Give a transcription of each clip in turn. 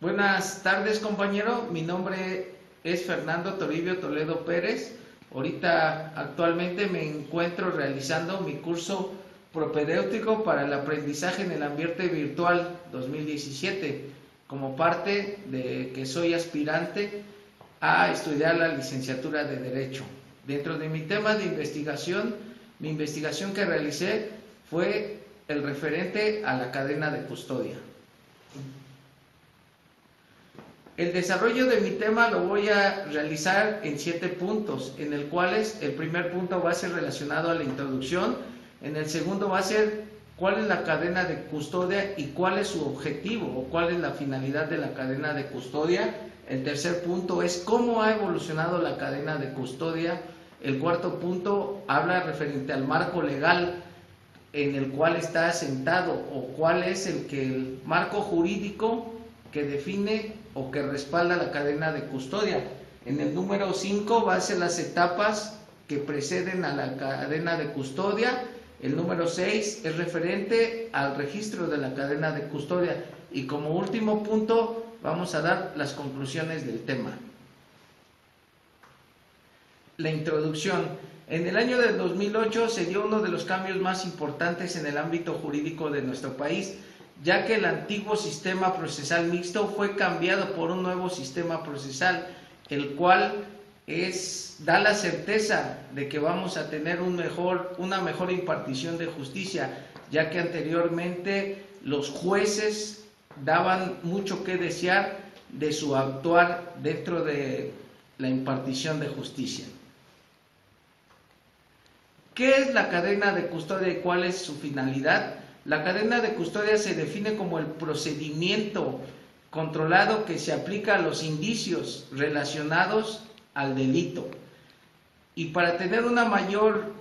Buenas tardes, compañero. Mi nombre es Fernando Toribio Toledo Pérez. Ahorita actualmente me encuentro realizando mi curso propedéutico para el aprendizaje en el ambiente virtual 2017, como parte de que soy aspirante a estudiar la licenciatura de Derecho. Dentro de mi tema de investigación, mi investigación que realicé fue el referente a la cadena de custodia. El desarrollo de mi tema lo voy a realizar en 7 puntos, en el cuales el primer punto va a ser relacionado a la introducción, en el segundo va a ser cuál es la cadena de custodia y cuál es su objetivo o cuál es la finalidad de la cadena de custodia. El tercer punto es cómo ha evolucionado la cadena de custodia. El cuarto punto habla referente al marco legal en el cual está asentado o cuál es el marco jurídico que define o que respalda la cadena de custodia. En el número 5 va a ser las etapas que preceden a la cadena de custodia. El número 6 es referente al registro de la cadena de custodia. Y como último punto vamos a dar las conclusiones del tema. La introducción. En el año del 2008 se dio uno de los cambios más importantes en el ámbito jurídico de nuestro país, ya que el antiguo sistema procesal mixto fue cambiado por un nuevo sistema procesal, el cual da la certeza de que vamos a tener una mejor impartición de justicia, ya que anteriormente los jueces daban mucho que desear de su actuar dentro de la impartición de justicia. ¿Qué es la cadena de custodia y cuál es su finalidad? La cadena de custodia se define como el procedimiento controlado que se aplica a los indicios relacionados al delito. Y para tener una mayor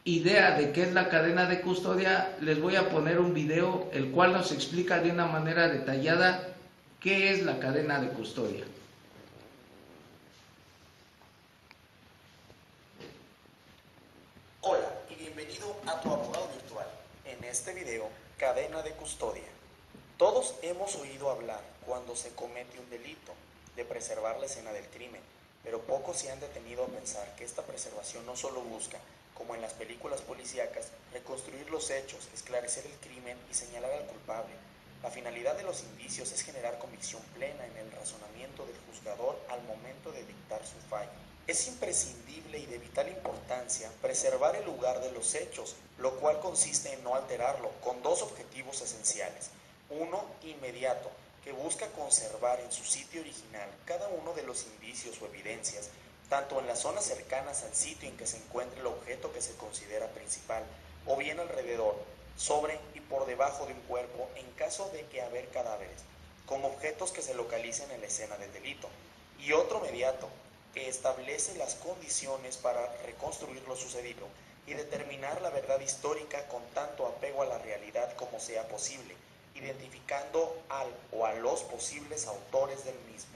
idea de qué es la cadena de custodia, les voy a poner un video el cual nos explica de una manera detallada qué es la cadena de custodia. Hola y bienvenido a tu abogado virtual. En este video, cadena de custodia. Todos hemos oído hablar cuando se comete un delito de preservar la escena del crimen, pero pocos se han detenido a pensar que esta preservación no solo busca, como en las películas policíacas, reconstruir los hechos, esclarecer el crimen y señalar al culpable. La finalidad de los indicios es generar convicción plena en el razonamiento del juzgador al momento de dictar su fallo. Es imprescindible y de vital importancia preservar el lugar de los hechos, lo cual consiste en no alterarlo, con dos objetivos esenciales. Uno, inmediato, que busca conservar en su sitio original cada uno de los indicios o evidencias, tanto en las zonas cercanas al sitio en que se encuentre el objeto que se considera principal, o bien alrededor, sobre y por debajo de un cuerpo en caso de que haber cadáveres, con objetos que se localicen en la escena del delito. Y otro mediato, que establece las condiciones para reconstruir lo sucedido y determinar la verdad histórica con tanto apego a la realidad como sea posible, identificando al o a los posibles autores del mismo.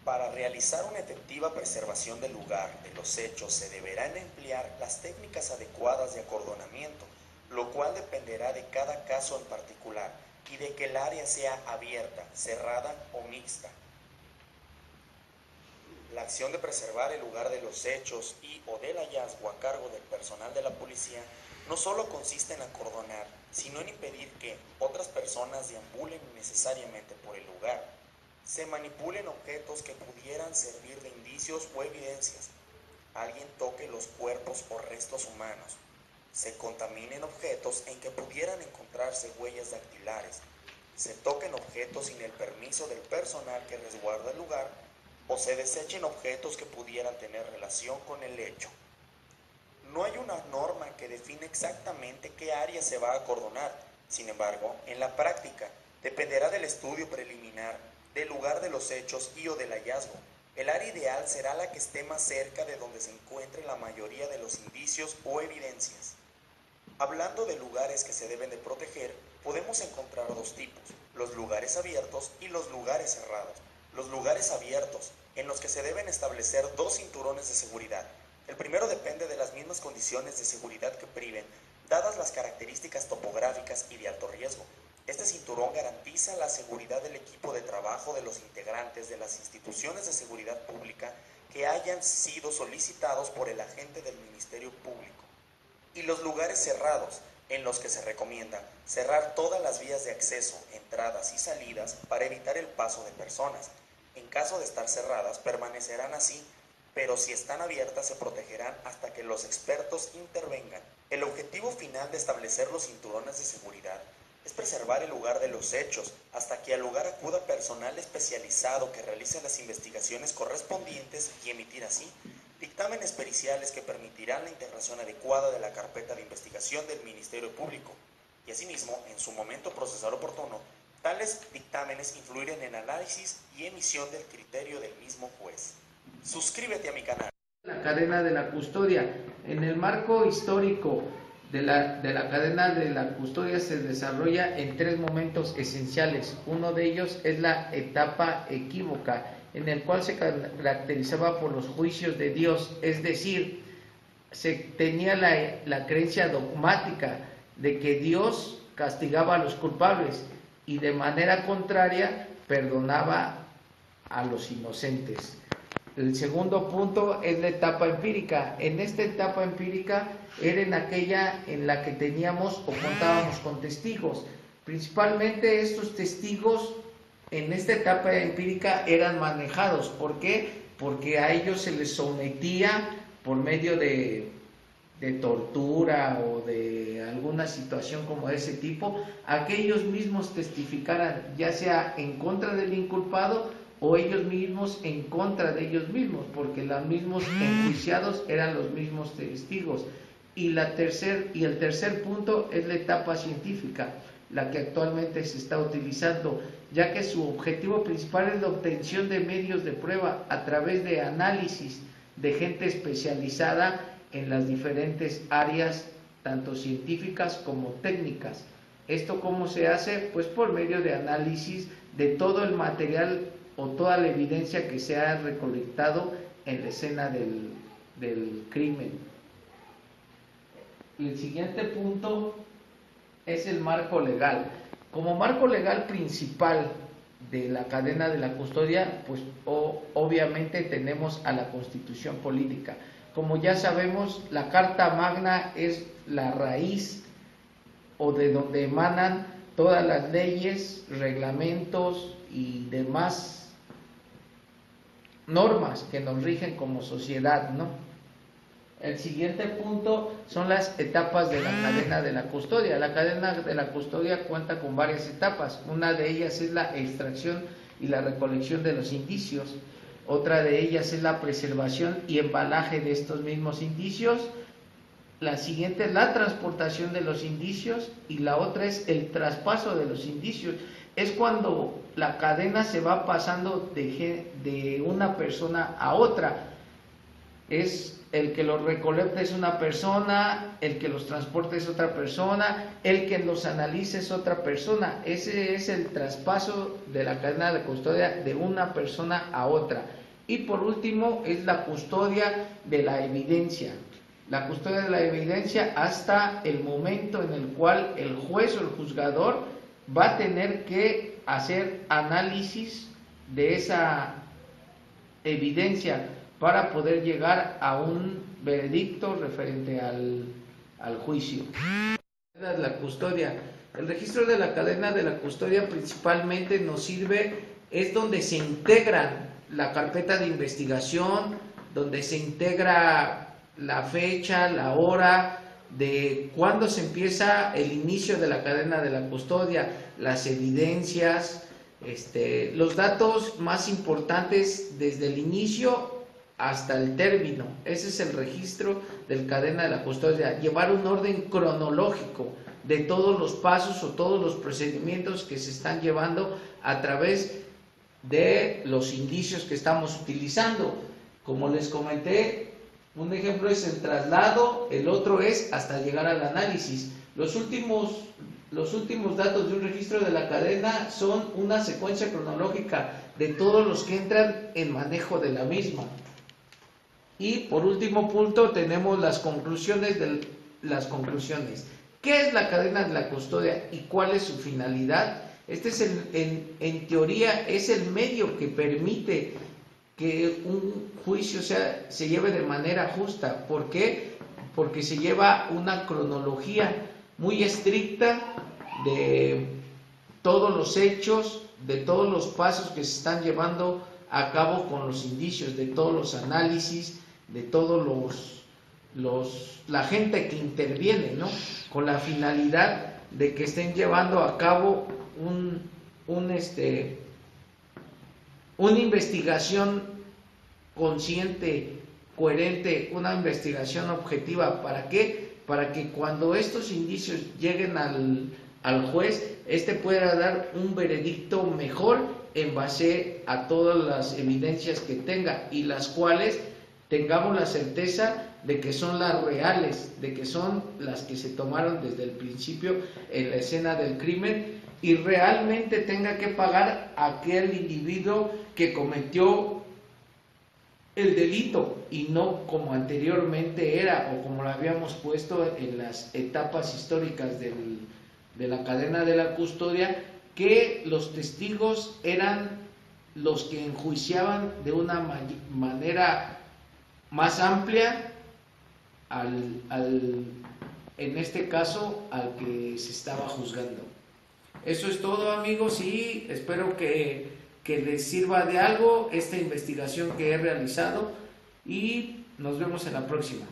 Para realizar una efectiva preservación del lugar de los hechos se deberán emplear las técnicas adecuadas de acordonamiento, lo cual dependerá de cada caso en particular y de que el área sea abierta, cerrada o mixta. La acción de preservar el lugar de los hechos y o del hallazgo a cargo del personal de la policía no solo consiste en acordonar, sino en impedir que otras personas deambulen innecesariamente por el lugar, se manipulen objetos que pudieran servir de indicios o evidencias, alguien toque los cuerpos o restos humanos, se contaminen objetos en que pudieran encontrarse huellas dactilares, se toquen objetos sin el permiso del personal que resguarda el lugar, o se desechen objetos que pudieran tener relación con el hecho. No hay una norma que define exactamente qué área se va a acordonar. Sin embargo, en la práctica, dependerá del estudio preliminar, del lugar de los hechos y o del hallazgo. El área ideal será la que esté más cerca de donde se encuentre la mayoría de los indicios o evidencias. Hablando de lugares que se deben de proteger, podemos encontrar dos tipos, los lugares abiertos y los lugares cerrados. Los lugares abiertos, en los que se deben establecer dos cinturones de seguridad. El primero depende de las mismas condiciones de seguridad que priven, dadas las características topográficas y de alto riesgo. Este cinturón garantiza la seguridad del equipo de trabajo de los integrantes de las instituciones de seguridad pública que hayan sido solicitados por el agente del Ministerio Público, y los lugares cerrados, en los que se recomienda cerrar todas las vías de acceso, entradas y salidas para evitar el paso de personas. En caso de estar cerradas, permanecerán así, pero si están abiertas se protegerán hasta que los expertos intervengan. El objetivo final de establecer los cinturones de seguridad es preservar el lugar de los hechos hasta que al lugar acuda personal especializado que realice las investigaciones correspondientes y emitir así dictámenes periciales que permitirán la integración adecuada de la carpeta de investigación del Ministerio Público y asimismo, en su momento procesal oportuno, tales dictámenes influir en el análisis y emisión del criterio del mismo juez. Suscríbete a mi canal. La cadena de la custodia. En el marco histórico de la cadena de la custodia se desarrolla en tres momentos esenciales. Uno de ellos es la etapa equívoca, en el cual se caracterizaba por los juicios de Dios, es decir, se tenía la creencia dogmática de que Dios castigaba a los culpables y de manera contraria perdonaba a los inocentes. El segundo punto es la etapa empírica. En esta etapa empírica era en aquella en la que teníamos o contábamos con testigos. Principalmente estos testigos en esta etapa empírica eran manejados. ¿Por qué? Porque a ellos se les sometía por medio de tortura o de alguna situación como de ese tipo, a que ellos mismos testificaran, ya sea en contra del inculpado o ellos mismos en contra de ellos mismos, porque los mismos enjuiciados eran los mismos testigos. Y el tercer punto es la etapa científica, la que actualmente se está utilizando, ya que su objetivo principal es la obtención de medios de prueba a través de análisis de gente especializada en las diferentes áreas, tanto científicas como técnicas. ¿Esto cómo se hace? Pues por medio de análisis de todo el material o toda la evidencia que se ha recolectado en la escena del crimen. Y el siguiente punto es el marco legal. Como marco legal principal de la cadena de la custodia, pues obviamente tenemos a la Constitución Política. Como ya sabemos, la Carta Magna es la raíz o de donde emanan todas las leyes, reglamentos y demás normas que nos rigen como sociedad, ¿no? El siguiente punto son las etapas de la cadena de la custodia. La cadena de la custodia cuenta con varias etapas. Una de ellas es la extracción y la recolección de los indicios. Otra de ellas es la preservación y embalaje de estos mismos indicios. La siguiente es la transportación de los indicios y la otra es el traspaso de los indicios. Es cuando la cadena se va pasando de una persona a otra. Es el que los recolecta es una persona, el que los transporta es otra persona, el que los analiza es otra persona. Ese es el traspaso de la cadena de custodia de una persona a otra. Y por último es la custodia de la evidencia. La custodia de la evidencia hasta el momento en el cual el juez o el juzgador va a tener que hacer análisis de esa evidencia para poder llegar a un veredicto referente al juicio. La custodia. El registro de la cadena de la custodia principalmente nos sirve, es donde se integra la carpeta de investigación, donde se integra la fecha, la hora de cuándo se empieza el inicio de la cadena de la custodia, las evidencias, los datos más importantes desde el inicio hasta el término. Ese es el registro de cadena de la custodia, llevar un orden cronológico de todos los pasos o todos los procedimientos que se están llevando a través de los indicios que estamos utilizando. Como les comenté, un ejemplo es el traslado, el otro es hasta llegar al análisis. Los últimos datos de un registro de la cadena son una secuencia cronológica de todos los que entran en manejo de la misma. Y por último punto tenemos las conclusiones. ¿Qué es la cadena de la custodia y cuál es su finalidad? Este es en teoría es el medio que permite que un juicio se lleve de manera justa. ¿Por qué? Porque se lleva una cronología muy estricta de todos los hechos, de todos los pasos que se están llevando a cabo con los indicios, de todos los análisis, de todos la gente que interviene, ¿no? Con la finalidad de que estén llevando a cabo una investigación consciente, coherente, una investigación objetiva. ¿Para qué? Para que cuando estos indicios lleguen al juez, pueda dar un veredicto mejor en base a todas las evidencias que tenga y las cuales tengamos la certeza de que son las reales, de que son las que se tomaron desde el principio en la escena del crimen y realmente tenga que pagar a aquel individuo que cometió el delito y no como anteriormente era o como lo habíamos puesto en las etapas históricas de la cadena de la custodia, que los testigos eran los que enjuiciaban de una manera más amplia en este caso al que se estaba juzgando. Eso es todo, amigos, y espero que les sirva de algo esta investigación que he realizado y nos vemos en la próxima.